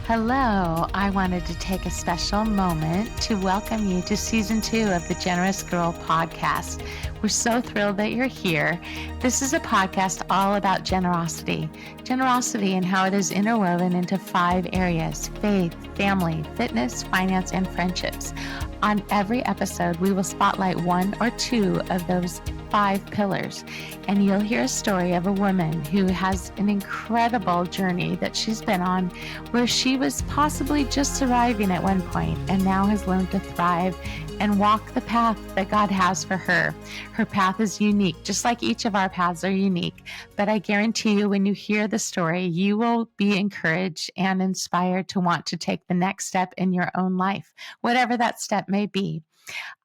Hello, I wanted to take a special moment to welcome you to Season 2 of the Generous Girl podcast. We're so thrilled that you're here. This is a podcast all about generosity and how it is interwoven into 5 areas: faith, family, fitness, finance, and friendships. On every episode, we will spotlight 1 or 2 of those 5 pillars, and you'll hear a story of a woman who has an incredible journey that she's been on, where she was possibly just surviving at one point and now has learned to thrive and walk the path that God has for her. Her path is unique, just like each of our paths are unique. But I guarantee you, when you hear the story, you will be encouraged and inspired to want to take the next step in your own life, whatever that step may be.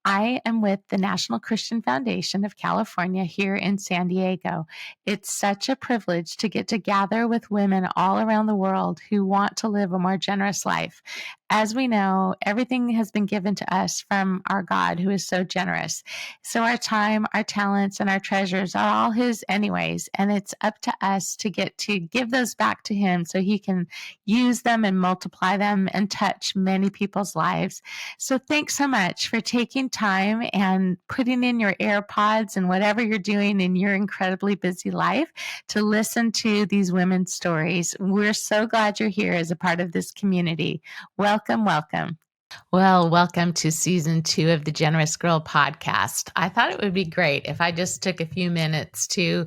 I am with the National Christian Foundation of California here in San Diego. It's such a privilege to get to gather with women all around the world who want to live a more generous life. As we know, everything has been given to us from our God, who is so generous. So our time, our talents, and our treasures are all His anyways, and it's up to us to get to give those back to Him so He can use them and multiply them and touch many people's lives. So thanks so much for taking time and putting in your AirPods and whatever you're doing in your incredibly busy life to listen to these women's stories. We're so glad you're here as a part of this community. Welcome, welcome. Well, welcome to Season 2 of the Generous Girl podcast. I thought it would be great if I just took a few minutes to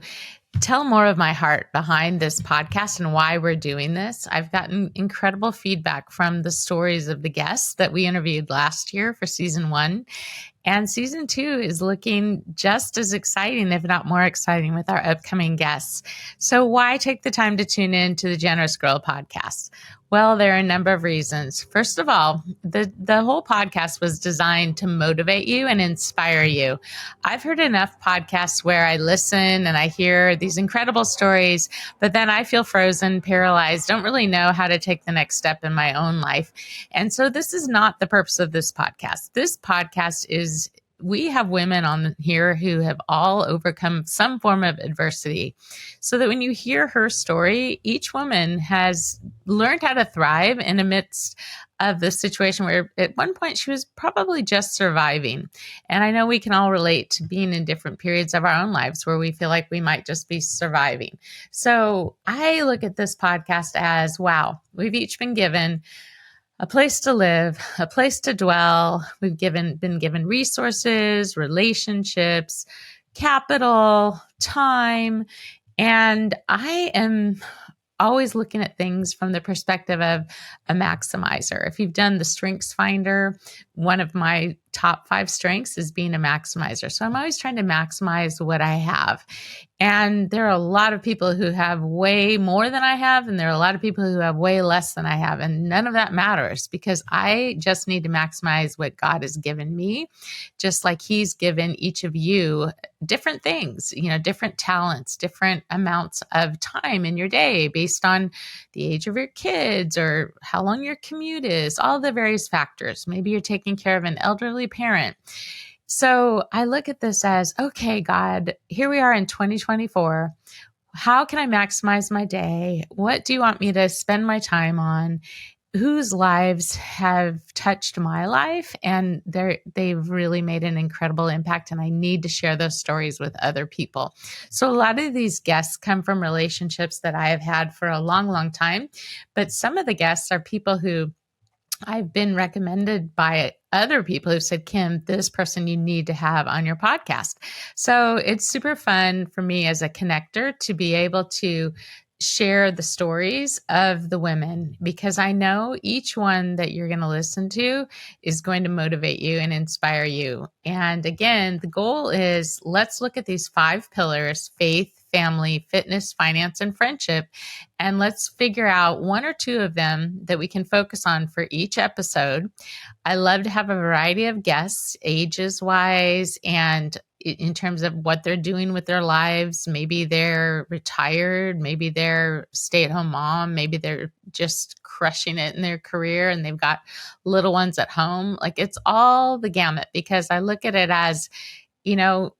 tell more of my heart behind this podcast and why we're doing this. I've gotten incredible feedback from the stories of the guests that we interviewed last year for Season 1. And Season 2 is looking just as exciting, if not more exciting, with our upcoming guests. So why take the time to tune in to the Generous Girl podcast? Well, there are a number of reasons. First of all, the whole podcast was designed to motivate you and inspire you. I've heard enough podcasts where I listen and I hear these incredible stories, but then I feel frozen, paralyzed, don't really know how to take the next step in my own life. And so this is not the purpose of this podcast. This podcast is we have women on here who have all overcome some form of adversity, so that when you hear her story, each woman has learned how to thrive in the midst of the situation where at one point she was probably just surviving. And I know we can all relate to being in different periods of our own lives where we feel like we might just be surviving. So I look at this podcast as, wow, we've each been given a place to live, a place to dwell. We've been given resources, relationships, capital, time, and I am always looking at things from the perspective of a maximizer. If you've done the Strengths Finder, one of my top 5 strengths is being a maximizer. So I'm always trying to maximize what I have. And there are a lot of people who have way more than I have, and there are a lot of people who have way less than I have. And none of that matters, because I just need to maximize what God has given me, just like He's given each of you different things, different talents, different amounts of time in your day based on the age of your kids or how long your commute is, all the various factors. Maybe you're taking care of an elderly parent. So I look at this as, okay, God, here we are in 2024. How can I maximize my day? What do you want me to spend my time on? Whose lives have touched my life? And they've really made an incredible impact, and I need to share those stories with other people. So a lot of these guests come from relationships that I have had for a long, long time. But some of the guests are people who I've been recommended by other people who've said, Kim, this person you need to have on your podcast. So it's super fun for me as a connector to be able to share the stories of the women, because I know each one that you're going to listen to is going to motivate you and inspire you. And again, the goal is, let's look at these 5 pillars: faith, family, fitness, finance, and friendship. And let's figure out 1 or 2 of them that we can focus on for each episode. I love to have a variety of guests, ages wise, and in terms of what they're doing with their lives. Maybe they're retired, maybe they're stay-at-home mom, maybe they're just crushing it in their career and they've got little ones at home. Like, it's all the gamut, because I look at it as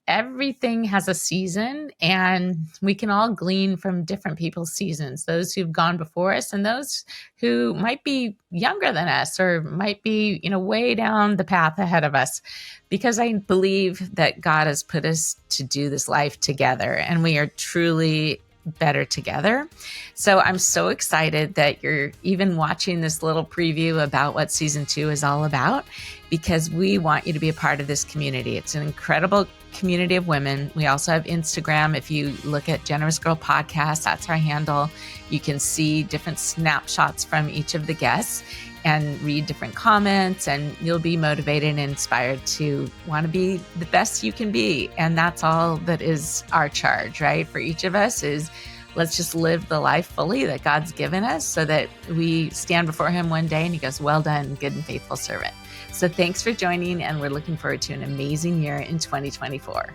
everything has a season, and we can all glean from different people's seasons, those who've gone before us and those who might be younger than us or might be, way down the path ahead of us. Because I believe that God has put us to do this life together, and we are truly better together. So I'm so excited that you're even watching this little preview about what season 2 is all about, because we want you to be a part of this community. It's an incredible community of women. We also have Instagram. If you look at Generous Girl Podcast, that's our handle. You can see different snapshots from each of the guests and read different comments, and you'll be motivated and inspired to want to be the best you can be. And that's all that is our charge, right? For each of us is, let's just live the life fully that God's given us so that we stand before him one day and he goes, well done, good and faithful servant. So thanks for joining, and we're looking forward to an amazing year in 2024.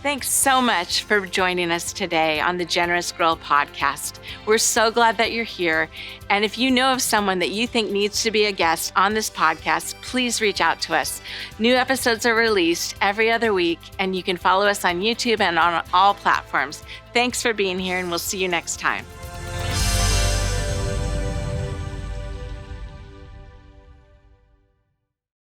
Thanks so much for joining us today on the Generous Girl Podcast. We're so glad that you're here. And if you know of someone that you think needs to be a guest on this podcast, please reach out to us. New episodes are released every other week, and you can follow us on YouTube and on all platforms. Thanks for being here, and we'll see you next time.